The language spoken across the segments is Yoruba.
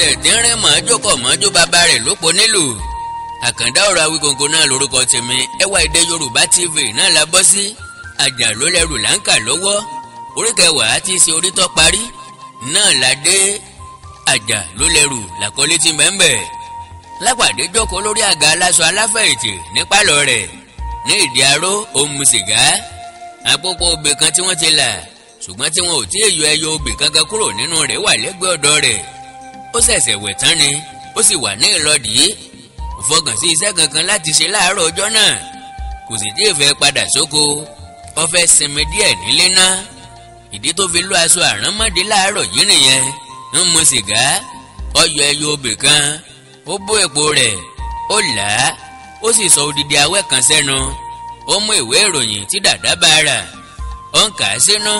ẹsẹ̀ tínrín mọ́júkọ̀ mọ́jú bàbá rẹ̀ lópo nílùú. Àkàndá ọ̀rọ̀ Awíkonko náà lórúkọ tèmi. Ẹwà Èdè Yorùbá TV náà la bọ́ sí. Àjà Ló L'Ẹrù là ń kà lọ́wọ́. Orí Kẹwàá tí í ṣe orí tó parí náà la dé. Àjà Ló L'Ẹrù làkọlé tí bẹ́ẹ̀. Lápàdé jókòó lórí àga aláṣọ aláfẹ̀yìntì ní pálọ̀ rẹ̀. Ní ìdí aró ó mu sìgá. Àpòpọ̀ obì kan tí wọ́n ti là ṣùgbọ́n tí wọn ò tí ì yọ ẹyọ obì kankan kúrò nínú rẹ̀ wà lẹ́gbẹ̀ẹ́ ọ̀dọ̀ rẹ̀. Ó ṣẹ̀ṣẹ̀ wẹ̀ tán ni ó sì wà ní ìlọ́dì. Kò fọkàn sí iṣẹ́ kankan láti ṣe láàárọ̀ ọjọ́ náà. Kò sì tí ì fẹ́ padà sóko. Ó fẹ́ sinmi díẹ̀ nílé náà. Ìdí tó fi lọ aṣọ àránmọ́dé láàárọ̀ yìí nìyẹn. Ń mu sìgá. Ó yọ ẹyọ obì kan. Ó bó èpo rẹ̀. Ó là á. Ó sì sọ odidi awẹ́ kan sẹ́nu. Ó mú ìwé ìròyìn tí dàdá bá rà. Ó ń kà á sínú.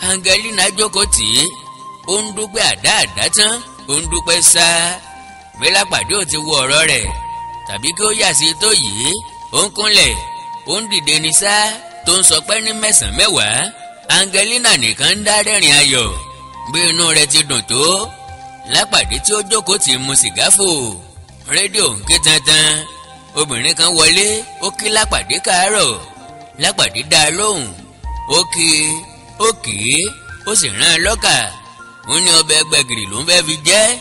Angelina jókòó tì í. Ó ń dúpẹ́ àdá tán. Ó ń dúpẹ́ sáá. Bí Lápàdé ò ti wo ọ̀rọ̀ rẹ̀ tàbí kí ó yà sí tó yìí. Ó ń kúnlẹ̀. Ó ń dìde ní sáá tó ń sọ pé ní mẹ́sàn-án mẹ́wàá. Angelina nìkan ń dá rẹ́rìn ayọ̀. Bí inú rẹ̀ ti dùn tó. Lápàdé tí ó jókòó tì í mu sìgá fò. Rédíò ń ké tantan. Obìnrin kan wọlé. Ó kí Lápàdé káàárọ̀. Lápàdé dá a lóhùn. Ó kì í ó sì rán an lọ́kà. Ó ní ọbẹ̀ gbẹ̀gìrì ló ń fẹ́ fi jẹ́.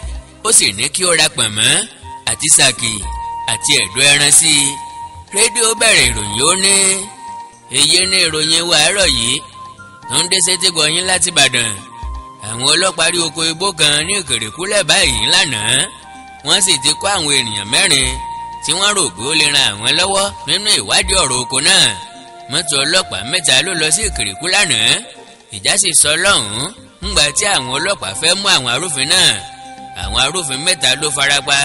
Ó sì ní kí ó ra pọ̀nmọ́ àti sàkì àti ẹ̀dọ̀ ẹran sí i. Rédíò bẹ̀rẹ̀ ìròyìn ó ní. Èyí ni ìròyìn wàárọ̀ yìí tó ń dé sétí gbọ̀yìn láti Ìbàdàn. Àwọn ọlọ́pàá rí oko igbó kan ní Ìkèrèkúlẹ̀ báyìí lánàá. Wọ́n sì ti kó àwọn ènìyàn 4 tí wọ́n rò pé ó lè ran àwọn lọ́wọ́ nínú ìwádìí ọ̀rọ̀ oko náà. Mọ́tò ọlọ́pàá 3 ló lọ sí Ìkèrèkú lánàá. Ìjà sì sọ lọ́hùn-ún ńgbà tí àwọn ọlọ́pàá fẹ́ mú àwọn arúfin náà. Àwọn arúfin 3 ló farapa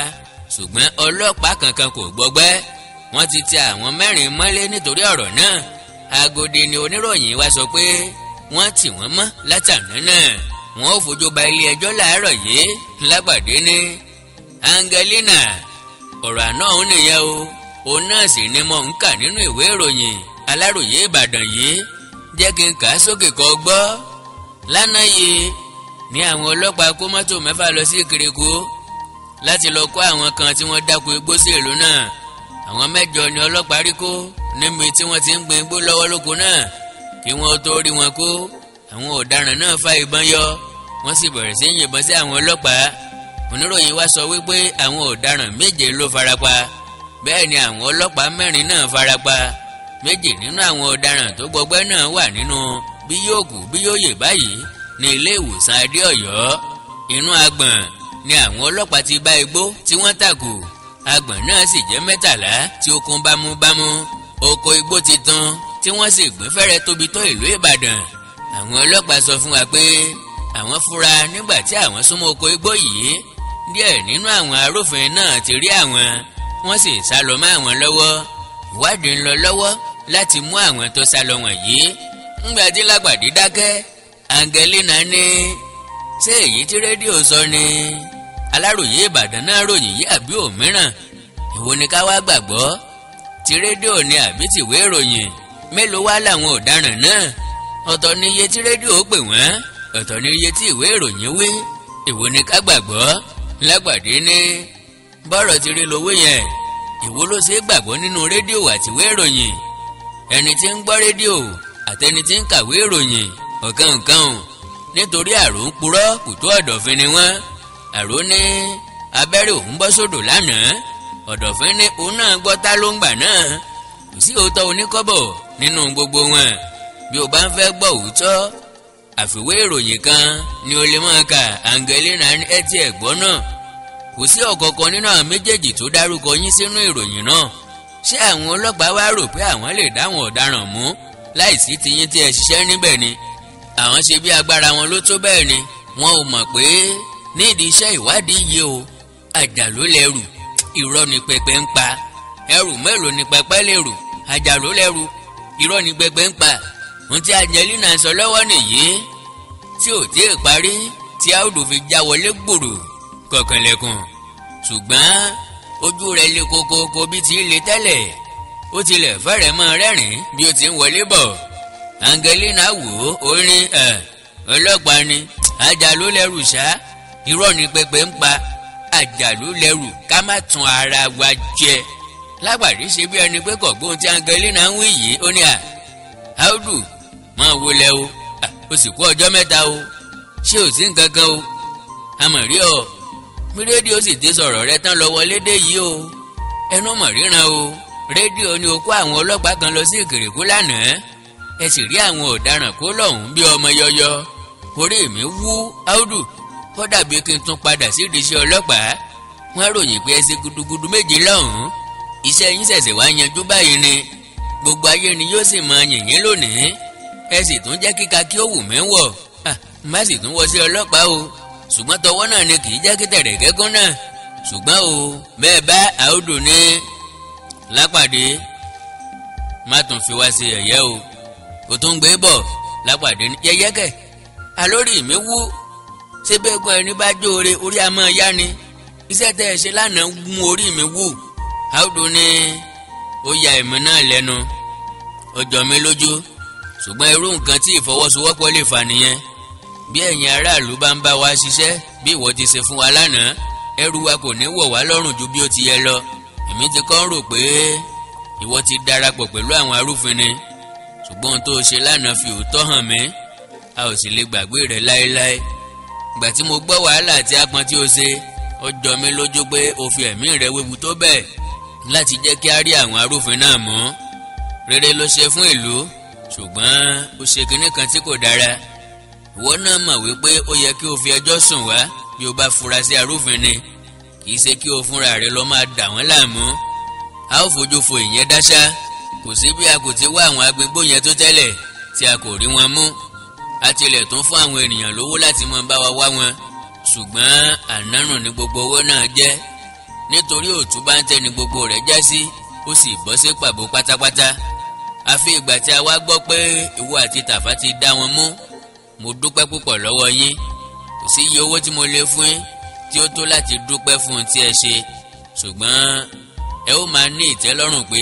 ṣùgbọ́n ọlọ́pàá kankan kò gbọgbẹ́. Wọ́n ti tẹ àwọn 4 mọ́lé nítorí ọ̀rọ̀ náà. Agodi ni oníròyìn wa sọ pé wọ́n tì wọ́n mọ́ látàná náà. Wọ́n ó fojú ba ilé ẹjọ́ láàárọ̀ yìí. Lápàdé ní Angelina ọ̀rọ̀ àná òun nìyẹn o. Òun náà sì ni mo ń kà nínú ìwé ìròyìn Aláròyé Ìbàdàn yìí. Jẹ́ kí n kà á sókè kó gbọ́. Lánàá yìí ní àwọn ọlọ́pàá kó mọ́tò 6 lọ sí Ìkèrèkú láti lọ kó àwọn kan tí wọ́n dáko igbó sí ìlú náà. Àwọn 8 ni ọlọ́pàá rí kó níbi tí wọ́n ti ń gbin igbó lọ́wọ́ lóko náà. Kí wọ́n tó rí wọn kó, àwọn ọ̀daràn náà fa ìbọn yọ. Wọ́n sì bẹ̀rẹ̀ sí yìnbọn sí àwọn ọlọ́pàá. Oníròyìn wa sọ wípé àwọn ọ̀daràn 7 ló farapa. Bẹ́ẹ̀ ni àwọn ọlọ́pàá 4 náà farapa. 2 nínú àwọn ọ̀daràn tó gbọgbẹ́ náà wà nínú bí yóò kú bí yóò yè báyìí ní ilé ìwòsàn Adéọ̀yọ́. Inú agbọ̀n ni àwọn ọlọ́pàá ti bá igbó tí wọ́n tàkù. Agbọ̀n náà sì jẹ́ 13 tí ó kún bámúbámú. Oko igbó ti tán tí wọ́n sì gbìn fẹ́rẹ̀ tóbi tó ìlú Ìbàdàn. Àwọn ọlọ́pàá sọ fún wa pé àwọn fura nígbà tí àwọn súnmọ́ oko igbó yìí. Díẹ̀ nínú àwọn arúfin náà ti rí àwọn. Wọ́n sì sá lọ mọ́ àwọn lọ́wọ́. Ìwádìí ń lọ lọ́wọ́ láti mú àwọn tó sá lọ wọ̀nyí. Ńgbà tí Lápàdé dákẹ́, Angelina ní ṣé èyí tí rédíò sọ ni Aláròyé Ìbàdàn náà ròyìn yìí àbí òmíràn? Èwo ni ká wá gbàgbọ́? Ti rédíò ni àbí tìwé ìròyìn? Mélòó wá làwọn ọ̀daràn náà? Ọ̀tọ̀ ni iye tí rédíò pè wọ́n, ọ̀tọ̀ ni iye tí ìwé ìròyìn wí. Èwo ni ká gbàgbọ́? Lápàdé ní bọ́rọ̀ ti rí lówó yẹn. Èwo ló ṣe é gbàgbọ́ nínú rédíò àtiwé ìròyìn? Ẹni tí ń gbọ́ rédíò àtẹni tí ń kàwé ìròyìn ọ̀kan nítorí àrò ń purọ́ kùtù ọ̀dọ̀fin ni wọ́n. Àrò ní abẹ́rẹ́ òun bọ́ sódò lánàá. Ọ̀dọ̀fin ní òun náà gbọ́ tá ló ń gbà náà. Kò sí òótọ́ oníkọ́bọ̀ nínú gbogbo wọn. Bí o bá ń fẹ́ gbọ́ òótọ́, àfiwé ìròyìn kan ni o lè máa kà. Angelina ní ẹtí ẹ̀gbọ́n náà. Kò sí ọ̀kọ̀ọ̀kan nínú àwọn méjèèjì tó dárúkọ yín sínú ìròyìn náà. Ṣé àwọn ọlọ́pàá wá rò pé àwọn lè dáwọn ọ̀daràn mú láìsí tiyín tí ẹ ṣiṣẹ́ níbẹ̀ ni? Àwọn ṣe bí agbára wọn ló tó bẹ́ẹ̀ ni. Wọn ò mọ̀ pé nídìí iṣẹ́ ìwádìí yìí o, Àjà Ló L'Ẹrù irọ́ ni pẹpẹ ń pa. Ẹrù mélòó ni pẹpẹ lè rù? Àjà Ló L'Ẹrù irọ́ ni pẹpẹ ń pa. Ohun tí Angelina sọ lọ́wọ́ nìyí tí ò tí ì parí tí Áùdù fi já wọlé gbòòrò kọ̀kànlẹ̀kùn. Ṣùgbọ́n ojú rẹ̀ le kokoko bí ti le tẹ́lẹ̀. Ó tilẹ̀ fẹ́rẹ̀ mọ́ rẹ́rìn bí ó ti ń wọlé bọ̀. Angelina wò ó ní ọlọ́pàá ni Àjà Ló L'Ẹrù ṣá. irọ́ ni pẹpẹ ń pa. Àjà ló l'ẹrù ká má tún ara wa jẹ. Lápàdé ṣe bí ẹni pé kọ̀gbọ́n tí Angelina ń wí yìí ó ní Audu máa wọlé o ó sì kú ọjọ́ mẹ́ta o ṣé ò sí nǹkan kan o àmọ̀ rí ọ bí rédíò sì ti sọ̀rọ̀ rẹ tán lọ wọlé dé yìí o ẹnu mọ̀ ríran o rédíò ni o kó àwọn ọlọ́pàá kan lọ sí Ìkìrìkú lánàá ẹ sì rí àwọn ọ̀daràn kó lọ́hùn bí ọmọ yọyọ orí mi wú Audu ó dàbí kí n tún padà sídìí iṣẹ́ ọlọ́pàá wọ́n ròyìn pé ẹ ṣe gudugudu méje lọ́hùn iṣẹ́ yín ṣẹ̀ṣẹ̀ wá yanjú báyìí ni gbogbo ayé ni yóò sì máa yìn yín lónìí ẹ sì tún jẹ́ kíka kí ó wù mí wọ̀ má sì tún wọ sí ọlọ́pàá o ṣùgbọ́n tọwọ́ náà ni kì í jẹ́ kí tẹ̀rẹ̀ gẹ́gún náà ṣùgbọ́n o bẹ́ẹ̀ bá Audu ní Lápàdé má tún fi wá sí ẹ̀yẹ́ o kò tún gbé bọ̀ Lápàdé ní yẹyẹkẹ̀ alórí mi wú ṣé bẹ́ẹ̀ gbọ́n ẹni bá jóore orí a máa yá ni iṣẹ́ tẹ́ ẹ ṣe lánàá mú orí mi wú Audu ní ó ya èmi náà lẹ́nu ó jọ mí lójú ṣùgbọ́n irú nǹkan tí ìfọwọ́sowọ́pọ̀ lè fà nìyẹn bí ẹ̀yin aráàlú bá ń bá wa ṣiṣẹ́ bí ìwọ ti ṣe fún wa lánàá ẹrù wa kò ní wọ̀ wá lọ́rùn ju bí ó ti yẹ lọ èmi ti kọ́ ń rò pé ìwọ ti darapọ̀ pẹ̀lú àwọn arúfin ni ṣùgbọ́n ohun tó ṣe lánàá fi òótọ́ hàn mí a ò sì lè gbàgbé rẹ̀ láéláé ìgbà tí mo gbọ́ wàhálà àti apọn tí o ṣe ó jọ mí lójú pé o fi ẹ̀mí rẹ̀ wéwu tó bẹ́ẹ̀ láti jẹ́ kí á rí àwọn arúfin náà mú rere ló ṣe fún ìlú ṣùgbọ́n ó ṣe kinní kan tí kò dára ìwọ náà mọ̀ wípé ó yẹ kí o fi ẹjọ́ sùn wá bí o bá fura sí arúfin ni kì í ṣe kí o fúnra rẹ lọ máa dà wọ́n láàmú a ó fojú fo ìyẹn dáṣá kò sí bí a kò ti wá àwọn agbègbè yẹn tó tẹ́lẹ̀ tí a kò rí wọn mú a tilẹ̀ tún fún àwọn ènìyàn lówó láti mọ bá wa wá wọn ṣùgbọ́n ànánù ni gbogbo owó náà jẹ́ nítorí òtún bá ń tẹ́ni gbogbo rẹ̀ já sí ó sì bọ́ sí pàbó pátápátá àfi ìgbà tí a wá gbọ́ pé ìwọ àti Tàfá ti dá wọn mú mo dúpẹ́ púpọ̀ lọ́wọ́ yín kò sí iye owó tí mo lè fún yín tí ó tó láti dúpẹ́ fún ohun tí ẹ ṣe ṣùgbọ́n ẹ ó máa ní ìtẹ́lọ́rùn pé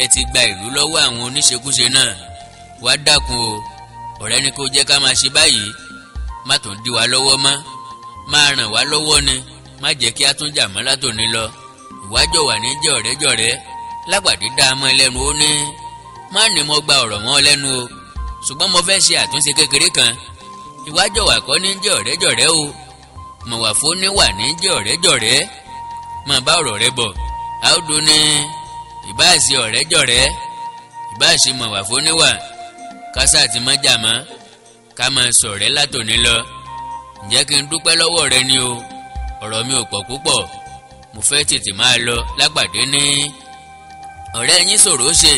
ẹ ti gba ìlú lọ́wọ́ àwọn oníṣekúṣe náà wá dákun o ọ̀rẹ́ ni kò jẹ́ ká máa ṣe báyìí má tún dí wa lọ́wọ́ mọ́ máa ràn wá lọ́wọ́ ni má jẹ́ kí a tún jà mọ́ látòní lọ ìwájọ wà ní jẹ́ ọ̀rẹ́jọ̀rẹ́ Lápàdé dá a mọ́ ẹlẹ́nu ó ní má ní mo gba ọ̀rọ̀ mọ́ lẹ́nu o ṣùgbọ́n mo fẹ́ ṣe àtúnṣe kékeré kan ìwájọ wà kọ́ ní jẹ́ ọ̀rẹ́jọ̀rẹ́ o mọ̀ wà fún níwà ní jẹ́ ọ̀rẹ́jọ̀rẹ́ mọ̀ bá ọ̀rọ̀ rẹ bọ̀ Audu ní ìbáàṣe ọ̀rẹ́jọ̀rẹ́ ìbáàṣe mọ̀ wà fún níwà kásá ti mọ́ jà mọ́ ká máa sọ̀rẹ́ látòní lọ ǹjẹ́ kí n dúpẹ́ lọ́wọ́ rẹ ni o ọ̀rọ̀ mi ò pọ̀ púpọ̀ mo fẹ́ tètè máa lọ. Lápàdé ní ọ̀rẹ́ yín ṣòro ṣe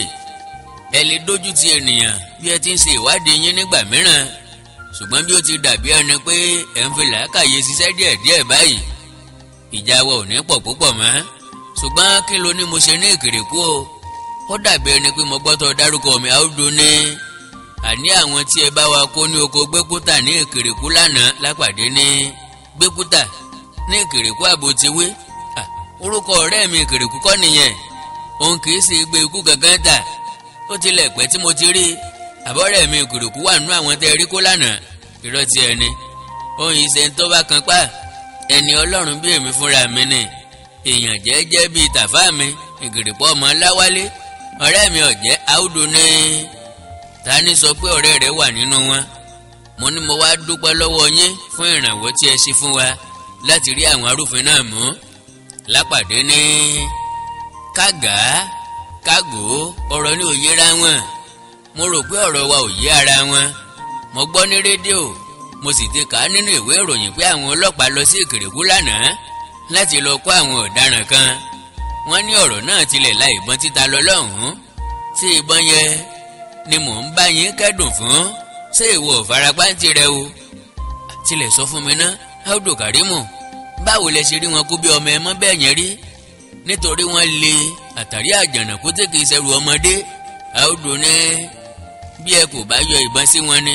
ẹ lè dójú ti ènìyàn bí ẹ ti ń ṣe ìwádìí yín nígbà mìíràn ṣùgbọ́n bí ó ti dàbí ẹni pé ẹ ń fi làákàyè ṣiṣẹ́ díẹ̀díẹ̀ báyìí ìjà wa ò ní pọ̀ púpọ̀ mọ́ ṣùgbọ́n kí ló ní mo ṣe ní Ìkìrìkú o ó dàbí ẹni pé mo gbọ́ tó dárúkọ mi Audu ní àní àwọn tí ẹ bá wa kó ní oko gbẹ́kútà ní Ìkìrìkú lánàá. Lápàdé ní gbẹ́kútà ní Ìkìrìkú àbòtíwé orúkọ ọ̀rẹ́ mi Ìkìrìkú kọ́ nìyẹn òun kì í ṣe gbé ikú gangan tà ó tilẹ̀ pẹ́ tí mo ti rí àbọ̀rẹ́ mi Ìkìrìkú wà nínú àwọn tẹ́ rí kó lánàá irọ́ ti ẹni òun yìí ṣe ń tó bá kan pa ẹni Ọlọ́run bí èmi fúnra mi ni èèyàn jẹ́jẹ́ bíi Tàfá mi Ìkìrìkú ọmọ Láwálé ọ̀rẹ́ mi ọ̀jẹ́ Audu ní ta ni sọ pé ọ̀rẹ́ rẹ̀ wà nínú wọn mo ní mo wá dúpẹ́ lọ́wọ́ yín fún ìrànwọ́ tí ẹ ṣe fún wa láti rí àwọn arúfin náà mú. Lápàdé ní kágà kágò ọ̀rọ̀ ní òye ra wọn mo rò pé ọ̀rọ̀ wa ò yé ara wọn mo gbọ́ ní rédíò mo sì ti kà á nínú ìwé ìròyìn pé àwọn ọlọ́pàá lọ sí Ìkìrìkú lánàá láti lọ kó àwọn ọ̀daràn kan wọ́n ní ọ̀rọ̀ náà tilẹ̀ la ìbọn títa lọ lọ́hùn-ún tí ìbọn yẹn ni mò ń bá yín kẹ́dùn fún ṣé ìwọ ò farapa ń tirẹ̀ o tilẹ̀ sọ fún mi ná Audu Karimu báwo lẹ ṣe rí wọn kó bí ọmọ ẹ mọ́ bẹ́ẹ̀ yẹn rí nítorí wọ́n lé àtàrí àjànàkú tí kì í ṣẹrù ọmọdé. Audu ní bí ẹ kò bá yọ ìbọn sí wọn ni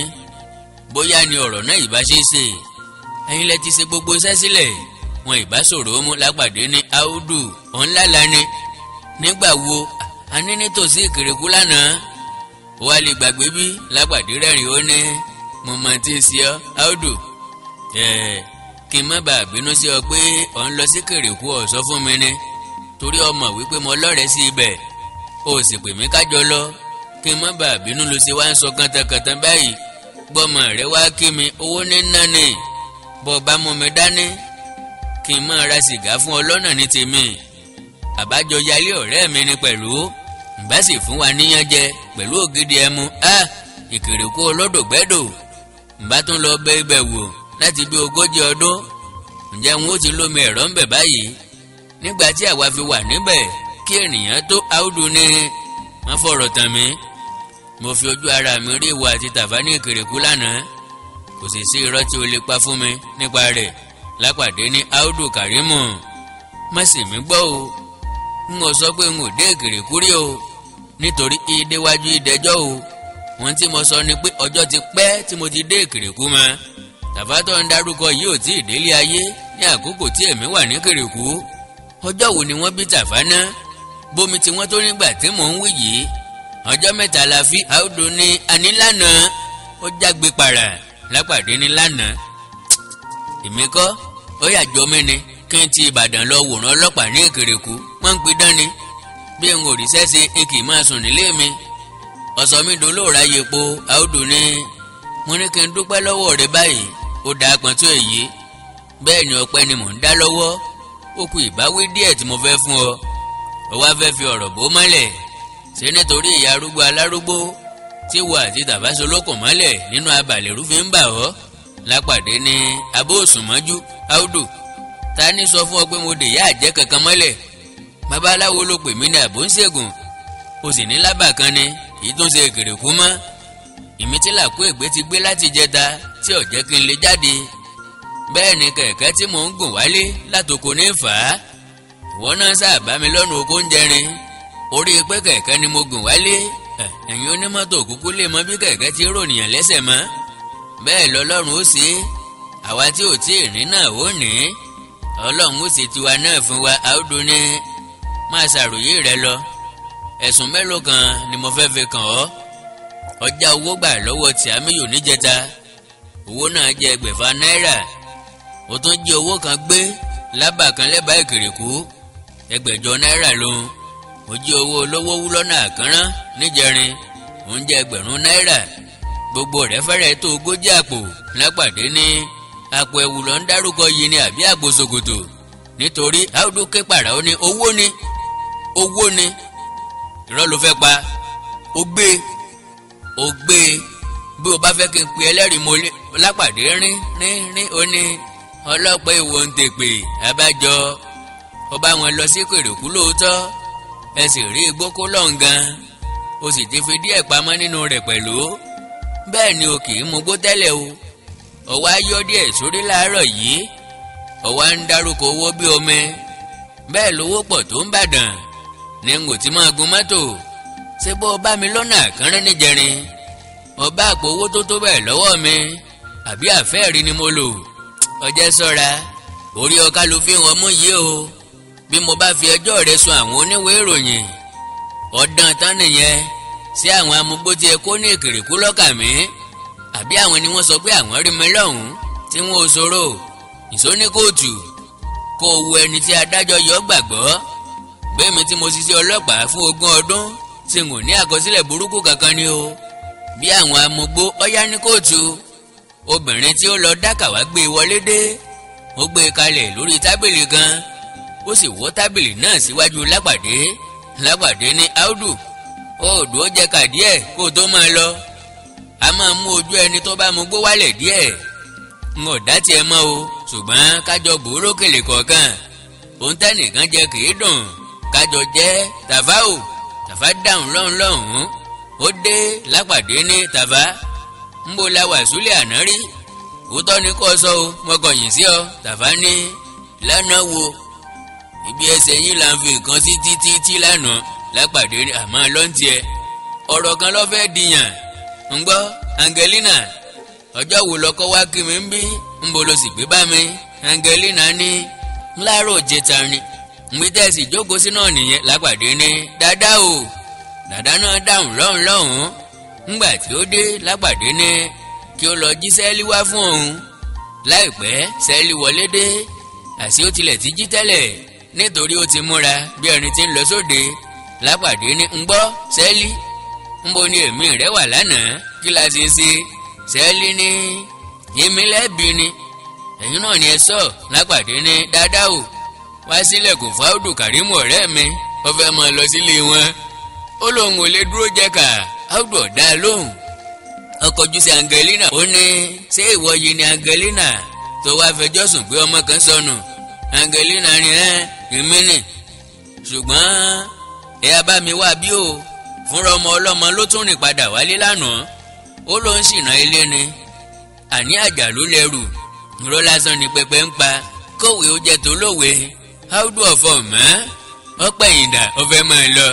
bóyá ni ọ̀rọ̀ náà ìbá ṣe é ṣe ẹ̀yin lẹ ti ṣe gbogbo iṣẹ́ sílẹ̀ wọn ìbá ṣòro mú. Lápàdé ní Audu ọ̀nlàlà ni nígbà wo a ní nítòsí Ìkìrìkú lánàá wà lè gbàgbé bí. Lápàdé rẹ́rìn ó ní mo mọ̀ tí ń ṣe ọ́ Audu kí n má bàa bínú sí ọ pé ọ̀ ń lọ sí Kèrèkú ó sọ fún mi ni torí ọmọ wípé mo lọ́rẹ̀ẹ́ sí ibẹ̀ ó sì pè mí kájọ lọ kí n má bàa bínú ló ṣe wá ń sọ kàntàkàntàn báyìí gbọ́mọ rẹ wá kí mi owó ní nání bọ́ bá mú mi dání kí n máa ra sìgá fún ọ lọ́nà ní tèmi àbájọ yálé ọ̀rẹ́ mi ni pẹ̀lú ǹbá sì fún wa níyàn jẹ pẹ̀lú ògidì ẹmu Ìkèrèkú olódògbẹ́dò ǹbá tún lọ bẹ ibẹ̀ wò láti bí 40 ọdún ǹjẹ́ wọn ó ti lómi ẹ̀rọ ń bẹ̀ báyìí nígbà tí àwa fi wà níbẹ̀ kí ènìyàn tó áùdù ní wọ́n fọ̀rọ̀ tàn mí mo fi ojú ara mi rí ìwọ àti Tàfá ní Ìkèrèkú lánàá kò sì sí irọ́ tí o lè pa fún mi nípa rẹ̀ lápàdé ní áùdù Kàrímù má sì mí gbọ́ o n ò sọ pé n ò dé Ìkèrèkú rí o nítorí ìdéwájú ìdẹjọ́ o wọ́n tí mo sọ ni pé ọjọ́ ti pẹ́ tí mo ti dé Ìkèrèkú mọ́ Tàfá tó ń dárúkọ yìí ò tí ì délé ayé ní àkókò tí èmi wà ní Ìkèrèkú ọjọ́ wo ni wọ́n bí Tàfá náà bómi tí wọ́n tó nígbà tí mò ń wí yìí ọjọ́ 3 la fi áùdù ní anílànà ó jágbe para lápàdé ní lánàá èmi kọ́ ó yàjọ mí ni kí n ti Ìbàdàn lọ wòran ọlọ́pàá ní Ìkèrèkú wọ́n ń pidán ni bí n ò rí sẹ́sẹ́ n kì í máa sùn nílé mi ọ̀sọ̀ mi dolóòrà yepo áùdù ní mo ní kí n dúpẹ́ lọ́wọ́ rẹ báyìí ó dáa pọn tó èyí bẹ́ẹ̀ ni ọpẹ́ ni mò ń dá lọ́wọ́ ó kù ìbáwí díẹ̀ tí mo fẹ́ fún ọ ó wá fẹ́ fi ọ̀rọ̀ bò mọ́lẹ̀ ṣé nítorí ìyá arúgbó alárúgbó tí wà àti Tàfá solókùn mọ́lẹ̀ nínú abàlẹ̀rú fi ń bà ọ́ lápàdé ní abó òsùnmọ́jú áùdù ta ní sọ fún ọ pé mo dè yá àjẹ́ kankan mọ́lẹ̀ babaláwo ló pè mí ní àbò ń ṣègùn o sì ní lábà kan ni kì í tún ṣe Ìkèrèkú mọ́ ìmítí làkó ègbé ti gbé láti jẹta tí ò jẹ́ kí n lè jáde bẹ́ẹ̀ ni kẹ̀kẹ́ tí mò ń gùn wálé látòkò ní fà á ìwọ náà sáàbá mi lọ́nu oko ń jẹrin orí pé kẹ̀kẹ́ ni mo gùn wálé ẹ̀yin onímọ́tò kúkú lè mọ bí kẹ̀kẹ́ ti rònìyàn lẹ́sẹ̀ mọ́ bẹ́ẹ̀ lọ́lọ́run ó ṣe àwa tí ò tí ì rìn náà ó ní ọlọ́run ó ṣe tiwa náà fún wa áùdù ní máa ṣàròyé rẹ lọ ẹ̀sùn mélòó kan ni mo fẹ́ fi kàn ọ́ ọjà owó gbà lọ́wọ́ tí amíyò níjẹta owó náà jẹ́ 600 náírà ó tún jí owó kan gbé lábà kan lẹ́bàá Ìkèrèkú 600 náírà lòun ó jí owó olówó wú lọ́nà àkànrán níjẹrin òun jẹ́ 1000 náírà gbogbo rẹ̀ fẹ́rẹ̀ tó 40 àpò lápàdé ní àpò ẹ̀wù ló ń dárúkọ yìí ni àbí àpò ṣòkòtò nítorí áùdù ké pàrà ó ní owó ni irọ́ ló fẹ́ pa ó gbé bí o bá fẹ́ kí n pe ẹlẹ́rìí mo lápàdé rín ó ní ọlọ́pàá èwo ń tèpè abájọ ọba wọn lọ sí Ìkèrèkú lóòótọ́ ẹ sì rí igbó kó lọ́ǹgan o sì ti fi díẹ̀ pamọ́ nínú rẹ̀ pẹ̀lú bẹ́ẹ̀ ni o kì í mugbó tẹ́lẹ̀ o ọwọ́ ayọ́ díẹ̀ sórí láàárọ̀ yìí ọwọ́ ń dárúkọ owó bí omi bẹ́ẹ̀ lówó pọ̀ tó ń bàdàn ní n ò ti máa gun mọ́tò ṣé bó o bá mi lọ́nà àkànrán níjẹrin ọba àpò owó tó tó bẹ́ẹ̀ lọ́wọ́ mi àbí àfẹ́ẹ̀rí ni mo lò ọjẹ́ sọ́ra orí ọ̀ka ló fi hàn mú yìí o bí mo bá fi ẹjọ́ rẹ sùn àwọn oníwèé ìròyìn ọ̀dàn tán nìyẹn sí àwọn amúgbó tí ẹ kó ní Ìkèrèkú lọ́kà mi àbí àwọn ni wọ́n sọ pé àwọn rí mi lọ́hùn-ún tí wọ́n ò sọ̀rọ̀ ìsóní kóòtù kó o wo ẹni tí adájọ́ yọ gbàgbọ́ gbẹ̀mí tí mo ṣiṣẹ́ ọlọ́pàá fún 20 ọdún tí n ò ní àkọsílẹ̀ burúkú kankan ni o bí àwọn amúgbó ọ̀yá ní kóòtù obìnrin tí ó lọ dákà wá gbé wọlé dé ó gbé kalẹ̀ lórí tábìlì kan ó sì wọ́ tábìlì náà síwájú lápàdé ní áùdù òòdù ó jẹ kàdí ẹ̀ kó o tó máa lọ a máa mú ojú ẹni tó bá mugbó wálẹ̀ díẹ̀ n ò dá tiẹ̀ mọ́ o ṣùgbọ́n kájọ gbòòrò kèlè kọ̀ọ̀kan òun tẹ́nìkan jẹ kì í dùn kájọ jẹ́ Tàfá o Tàfá dáhùn lọ́hùn-ún ó dé lápàdé ní Tàfá ń bo la wàsúlẹ̀ àná rí òótọ́ ni kò sọ o mo kọ̀yìn sí ọ Tàfá ní lánàá wo ibi ẹsẹ̀ yín là ń fi nǹkan sí títí lánàá lápàdé ní àmọ́ lọ́ntì ẹ ọ̀rọ̀ kan ló fẹ́ dìyàn ń gbọ́ Angelina ọjọ́ wo lọ́kọ́ wá kí mi ń bí ń bo lo sì gbé bá mi Angelina ní ńláàrọ̀ jẹta ni nbí tẹ́sí jókòó sí náà nìyẹn lápàdé ní dáadáa o dàdá náà dáhùn lọ́hùn-ún ńgbà tí ó dé lápàdé ní kí ó lọ jíṣẹ́ líwá fún òun láìpẹ́ Sẹ́lí wọlé dé àṣé ó tilẹ̀ ti jí tẹ́lẹ̀ nítorí ó ti múra bí ẹni tí ń lọ sóde. Lápàdé ní ń gbọ́ Sẹ́lí ńbo ni èmi rẹ̀ wà lánàá kí la ṣe ṣe. Sẹ́lí ní èmi lẹ́bi ni ẹ̀yin náà ni ẹ sọ. Lápàdé ní dáadáa o wá sílẹ̀kùn fáwọ́dù Kàrímù ọ̀rẹ́ mi ó fẹ́ máa lọ sílé wọn. Ó lóun ò lè dúró jẹ́ ká áwùdù ọ̀dá lóhùn. Ó kọjú sí Angelina ó ní ṣé ìwọ yìí ni Angelina tó wá fẹjọ́ sùn pé ọmọ kan sọnù. Angelina ní èmi nì ṣùgbọ́n ẹ bá mi wá bí o fúnra ọmọ ọlọ́mọ ló tún rìn padà wálé lánàá. Ó ló ń ṣìnà ilé ni àní Àjà Ló L'Ẹrù irọ́ lásán ni pẹpẹ ń pa kówé ó jẹ́ tó lówe áwùdù ọ̀fọ̀ mọ́ ọ̀pẹ̀yìndà ọ̀fẹ́ máa lọ.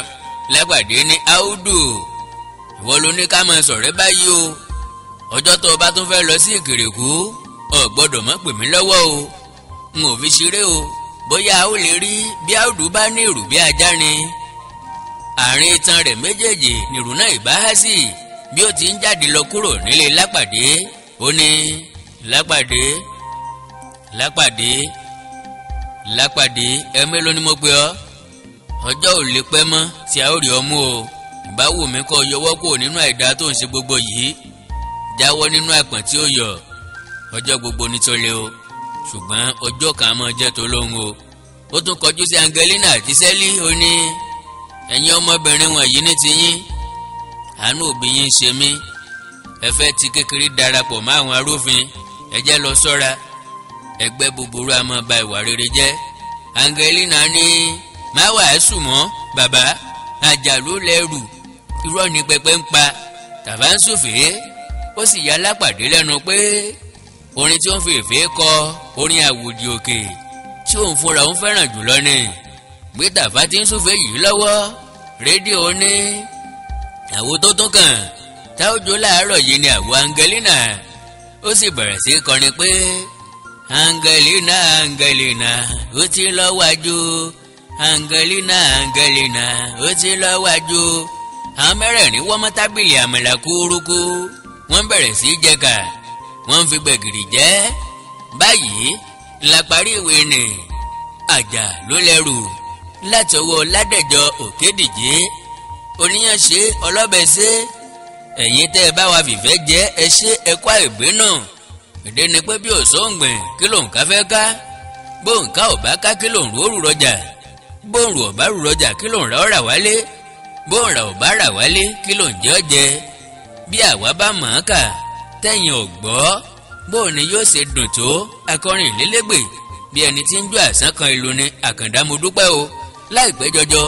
Lápàdé ní áwùdù ìwọ ló ní ká máa sọ̀rẹ́ báyìí o ọjọ́ tó o bá tún fẹ́ lọ sí Ìkìrìkú o gbọ́dọ̀ má pè mí lọ́wọ́ o n ò fi ṣeré o bóyá ó lè rí bí áwùdù bá ní ìrù bí ajá ni. Àárín itan rẹ̀ méjèèjì nìrù náà ìbá há sí bí ó ti ń jáde lọ kúrò nílé Lápàdé. Ó ní Lápàdé ẹ mélòó ni mo pè ọ́ ọjọ́ ò lè pẹ́ mọ́ tí a ó rí ọmú o ìbáwò mi kọ́ yọwọ́ kúrò nínú àìdá tó ń ṣe gbogbo yìí jáwọ́ nínú àpọ̀n tí ó yọ ọjọ́ gbogbo nítorí o ṣùgbọ́n ọjọ́ kan máa jẹ́ tó lóhùn o. Ó tún kọjú sí Angelina àti Sẹ́lí ó ní ẹ̀yin ọmọbìnrin wọ̀nyí ní tiyín àánú òbí yín ṣe mí ẹ fẹ́ ti kékeré darapọ̀ mọ́ àwọn arúfin ẹ jẹ́ lọ sọ́ra ẹgbẹ́ búburú a máa ba ìwà rere jẹ́. Angelina ní má wàásù mọ́ bàbá Àjà Ló L'Ẹrù irọ́ ni pẹpẹ ń pa tàbá ń sùfèé. Ó sì yà Lápàdé lẹ́nu pé orin tí ó ń fi èfé kọ orin àwòdì òkè tí òun fúnra òun fẹ́ràn jùlọ ni. Gbé tàfá tí ń sùfèé yìí lọ́wọ́ rédíò ní àwo tó tún kàn tá ó jó láàárọ̀ yìí ni àwo Angelina. Ó sì bẹ̀rẹ̀ sí kọrin pé Angelina Angelina ó ti lọ wájú Angelina Angelina ó ti lọ wájú. Àwọn mẹ́rẹ̀ẹ̀rin wọ́n mọ́ tábìlì àmàlà kúrúkú wọ́n bẹ̀rẹ̀ sí jẹ́ka wọ́n fi gbẹ̀gìrì jẹ́. Báyìí la parí ìwé ni Àjà Ló L'Ẹrù láti ọwọ́ Ládẹ̀jọ Òkédìjí. Oníyànṣe ọlọ́bẹ̀ ṣe ẹ̀yin tẹ́ ẹ bá wa fìfẹ́ jẹ́ ẹ ṣe ẹ̀kọ́ àìgbé náà. Èdè ni pé bí òṣòǹgbìn kí ló ń ká fẹ́ ká bóǹká ò bá ká kí ló ń rú rọjà bóǹrù ò bá rú rọjà kí ló ń ra ọ̀rà wálé bóǹrà ò bá rà wálé kí ló ń jẹ́ ọ̀jẹ̀. Bí àwa bá mọ̀ ọ́n kà tẹ̀yìn ò gbọ́ bóun ni yóò ṣe dùn tó akọrin ìlélégbè bí ẹni tí ń jó àsán kan ìlú ni Àkàndá mo dúpẹ́ o. Láìpẹ́ jọjọ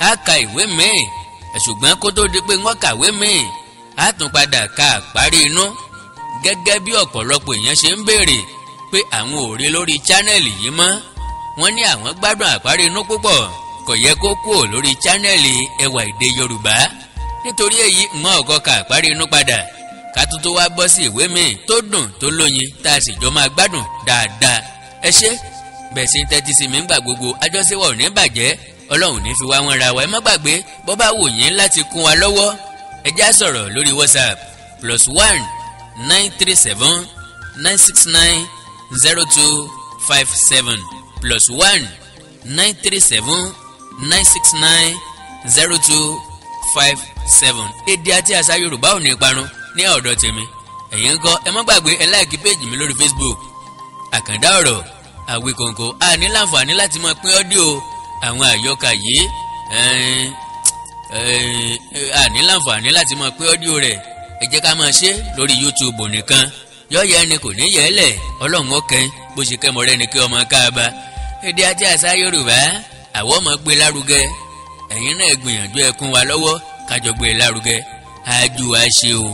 á ka ìwé míì ṣùgbọ́n kó tó di pé wọ́n kàwé míì á tún padà ka àparí inú gẹ́gẹ́ bí ọ̀pọ̀lọpọ̀ èèyàn ṣe ń béèrè pé àwọn ò rí lórí chánẹ́ẹ̀lì yìí mọ́. Wọ́n ní àwọn gbádùn àparí inú púpọ̀ kò yẹ kó kúrò lórí chánẹ́ẹ̀lì Ẹwà Èdè Yorùbá. Nítorí èyí wọ́n ọ̀kọ́ ka àparí inú padà ká tó tó wá bọ́ sí ìwé míì tó dùn tó lóyin tá a sì jọ máa gbádùn dáadáa. Ẹ ṣé bẹ́ẹ̀ sì ń tẹ́tí sí mi ń gbà gbogbo àjọṣewọ̀ ò ní bàjẹ́ Ọlọ́run ní fi wá wọn ra wa. Ẹ má gbàgbé bó bá wù yín láti kún wa lọ́wọ́ ẹ já sọ̀rọ̀ lórí WhatsApp +1 937 969 0257 +1 937 969 0257. Èdè àti àṣà Yorùbá ò ní parun ní ọ̀dọ̀ tèmi. Ẹ̀yin ńkọ́ ẹ má gbàgbé ẹ láìkí péjì mi lórí Facebook Àkàndá ọ̀rọ̀ Àwíkòǹkò. A ní láǹfààní láti máa pín ọ́díò àwọn àyọkà yìí a ní láǹfààní láti máa pín ọ́díò rẹ̀. Ẹ jẹ́ ká máa ṣe lórí YouTube nìkan yọ̀ọ́yẹ́ ẹni kò ní yẹ ẹ́ lẹ̀ Ọlọ́run ọ̀kẹ́ bó ṣe kẹ́ mọ́rẹ́ ni kí ọmọ káàbá. Èdè àti àṣà Yorùbá àwọn ọmọ gbé lárugẹ ẹ̀yin náà gbìyànjú ẹ kún wa lọ́wọ́ kájọ gbé lárugẹ. Àjù àṣe o.